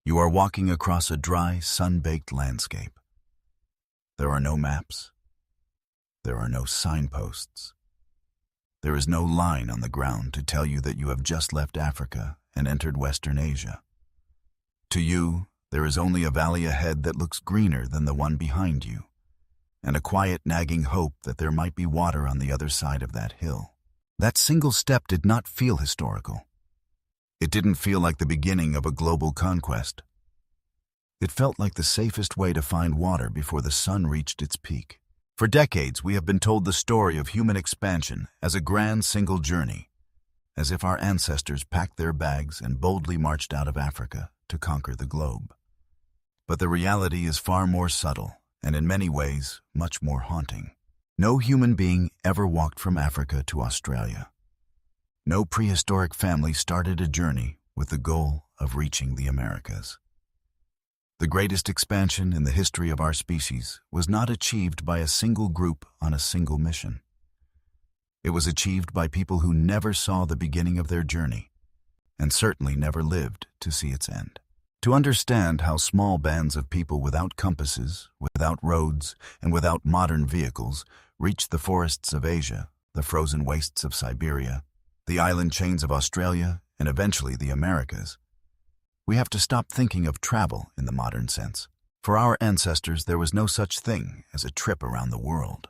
You are walking across a dry, sun-baked landscape. There are no maps. There are no signposts. There is no line on the ground to tell you that you have just left Africa and entered Western Asia. To you, there is only a valley ahead that looks greener than the one behind you, and a quiet, nagging hope that there might be water on the other side of that hill. That single step did not feel historical. It didn't feel like the beginning of a global conquest. It felt like the safest way to find water before the sun reached its peak. For decades, we have been told the story of human expansion as a grand single journey, as if our ancestors packed their bags and boldly marched out of Africa to conquer the globe. But the reality is far more subtle, and in many ways, much more haunting. No human being ever walked from Africa to Australia. No prehistoric family started a journey with the goal of reaching the Americas. The greatest expansion in the history of our species was not achieved by a single group on a single mission. It was achieved by people who never saw the beginning of their journey, and certainly never lived to see its end. To understand how small bands of people without compasses, without roads, and without modern vehicles reached the forests of Asia, the frozen wastes of Siberia, the island chains of Australia, and eventually the Americas, we have to stop thinking of travel in the modern sense. For our ancestors, there was no such thing as a trip around the world.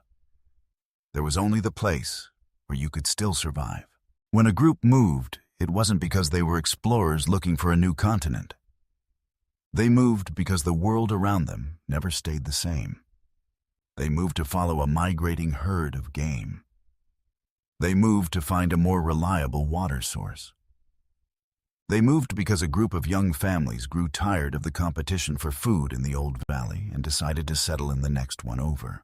There was only the place where you could still survive. When a group moved, it wasn't because they were explorers looking for a new continent. They moved because the world around them never stayed the same. They moved to follow a migrating herd of game. They moved to find a more reliable water source. They moved because a group of young families grew tired of the competition for food in the old valley and decided to settle in the next one over.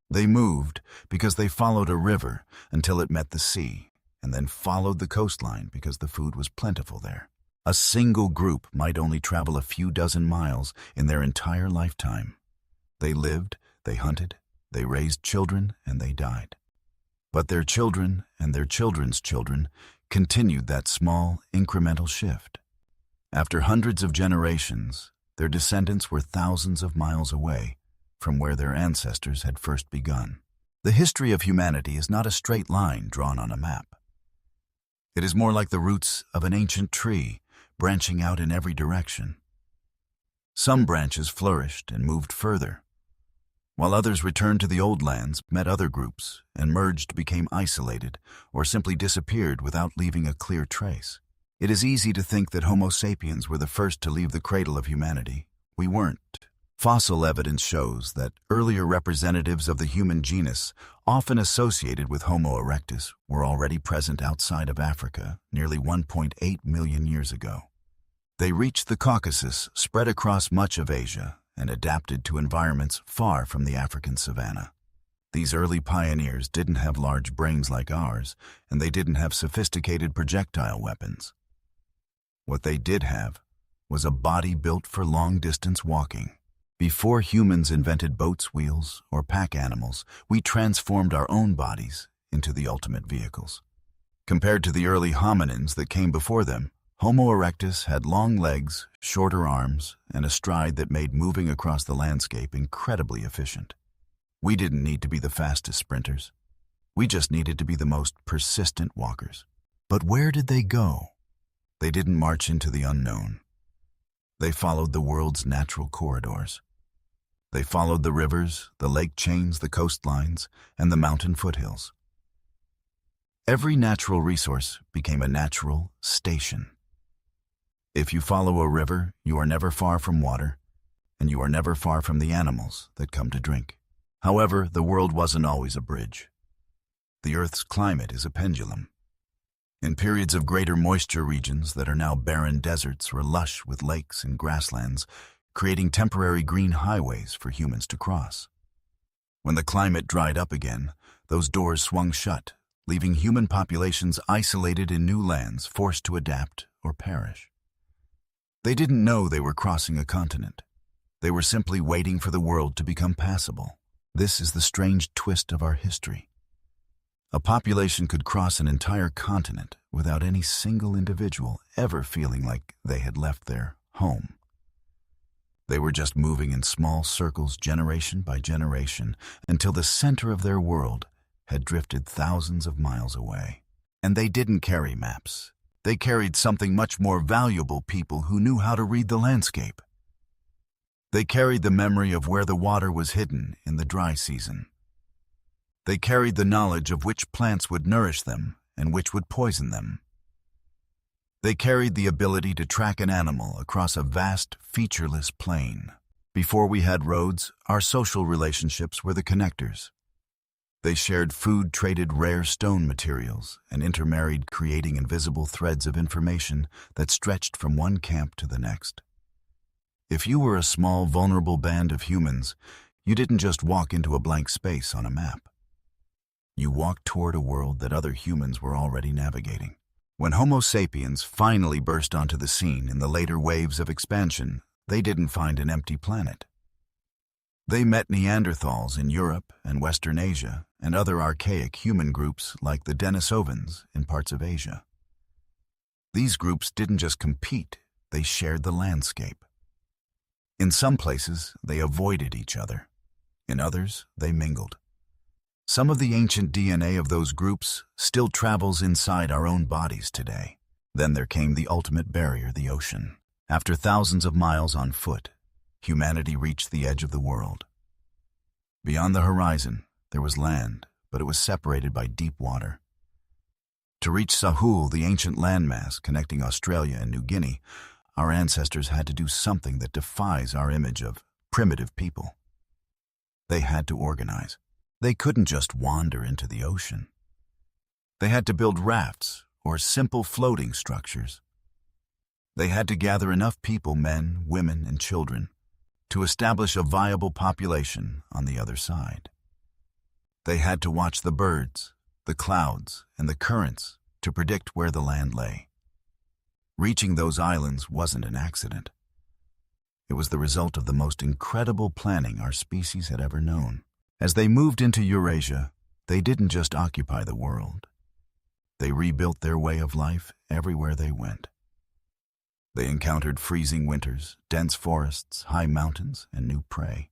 They moved because they followed a river until it met the sea, and then followed the coastline because the food was plentiful there. A single group might only travel a few dozen miles in their entire lifetime. They lived, they hunted, they raised children, and they died. But their children and their children's children continued that small, incremental shift. After hundreds of generations, their descendants were thousands of miles away from where their ancestors had first begun. The history of humanity is not a straight line drawn on a map. It is more like the roots of an ancient tree, branching out in every direction. Some branches flourished and moved further, while others returned to the old lands, met other groups, and merged, became isolated, or simply disappeared without leaving a clear trace. It is easy to think that Homo sapiens were the first to leave the cradle of humanity. We weren't. Fossil evidence shows that earlier representatives of the human genus, often associated with Homo erectus, were already present outside of Africa nearly 1.8 million years ago. They reached the Caucasus, spread across much of Asia, and adapted to environments far from the African savanna. These early pioneers didn't have large brains like ours, and they didn't have sophisticated projectile weapons. What they did have was a body built for long-distance walking. Before humans invented boats, wheels, or pack animals, we transformed our own bodies into the ultimate vehicles. Compared to the early hominins that came before them, Homo erectus had long legs, shorter arms, and a stride that made moving across the landscape incredibly efficient. We didn't need to be the fastest sprinters. We just needed to be the most persistent walkers. But where did they go? They didn't march into the unknown. They followed the world's natural corridors. They followed the rivers, the lake chains, the coastlines, and the mountain foothills. Every natural resource became a natural station. If you follow a river, you are never far from water, and you are never far from the animals that come to drink. However, the world wasn't always a bridge. The Earth's climate is a pendulum. In periods of greater moisture, regions that are now barren deserts were lush with lakes and grasslands, creating temporary green highways for humans to cross. When the climate dried up again, those doors swung shut, leaving human populations isolated in new lands, forced to adapt or perish. They didn't know they were crossing a continent. They were simply waiting for the world to become passable. This is the strange twist of our history. A population could cross an entire continent without any single individual ever feeling like they had left their home. They were just moving in small circles generation by generation until the center of their world had drifted thousands of miles away. And they didn't carry maps. They carried something much more valuable: people who knew how to read the landscape. They carried the memory of where the water was hidden in the dry season. They carried the knowledge of which plants would nourish them and which would poison them. They carried the ability to track an animal across a vast, featureless plain. Before we had roads, our social relationships were the connectors. They shared food, traded rare stone materials, and intermarried, creating invisible threads of information that stretched from one camp to the next. If you were a small, vulnerable band of humans, you didn't just walk into a blank space on a map. You walked toward a world that other humans were already navigating. When Homo sapiens finally burst onto the scene in the later waves of expansion, they didn't find an empty planet. They met Neanderthals in Europe and Western Asia, and other archaic human groups like the Denisovans in parts of Asia. These groups didn't just compete, they shared the landscape. In some places, they avoided each other. In others, they mingled. Some of the ancient DNA of those groups still travels inside our own bodies today. Then there came the ultimate barrier, the ocean. After thousands of miles on foot, humanity reached the edge of the world. Beyond the horizon, there was land, but it was separated by deep water. To reach Sahul, the ancient landmass connecting Australia and New Guinea, our ancestors had to do something that defies our image of primitive people. They had to organize. They couldn't just wander into the ocean. They had to build rafts or simple floating structures. They had to gather enough people, men, women, and children, to establish a viable population on the other side. They had to watch the birds, the clouds, and the currents to predict where the land lay. Reaching those islands wasn't an accident. It was the result of the most incredible planning our species had ever known. As they moved into Eurasia, they didn't just occupy the world. They rebuilt their way of life everywhere they went. They encountered freezing winters, dense forests, high mountains, and new prey.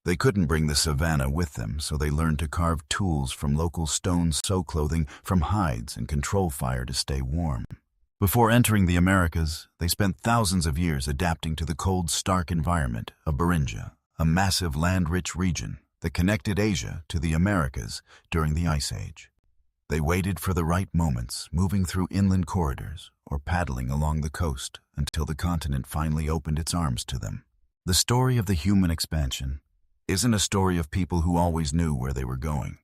They couldn't bring the savanna with them, so they learned to carve tools from local stones, sew clothing from hides, and control fire to stay warm. Before entering the Americas, they spent thousands of years adapting to the cold, stark environment of Beringia, a massive land-rich region that connected Asia to the Americas during the Ice Age. They waited for the right moments, moving through inland corridors or paddling along the coast until the continent finally opened its arms to them. The story of the human expansion isn't a story of people who always knew where they were going.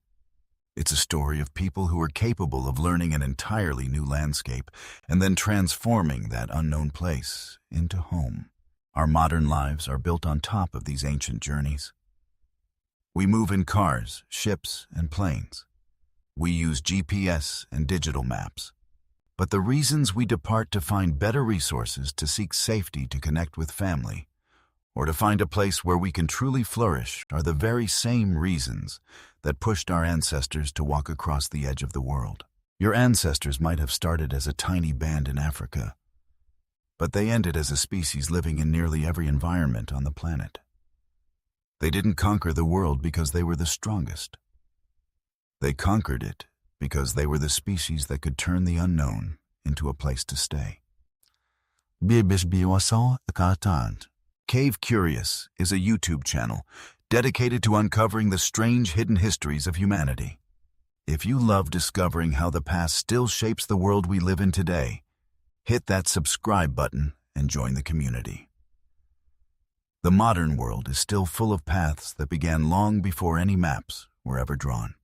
It's a story of people who were capable of learning an entirely new landscape and then transforming that unknown place into home. Our modern lives are built on top of these ancient journeys. We move in cars, ships, and planes. We use GPS and digital maps. But the reasons we depart to find better resources, to seek safety, to connect with family, or to find a place where we can truly flourish are the very same reasons that pushed our ancestors to walk across the edge of the world. Your ancestors might have started as a tiny band in Africa, but they ended as a species living in nearly every environment on the planet. They didn't conquer the world because they were the strongest. They conquered it because they were the species that could turn the unknown into a place to stay. Cave Curious is a YouTube channel dedicated to uncovering the strange hidden histories of humanity. If you love discovering how the past still shapes the world we live in today, hit that subscribe button and join the community. The modern world is still full of paths that began long before any maps were ever drawn.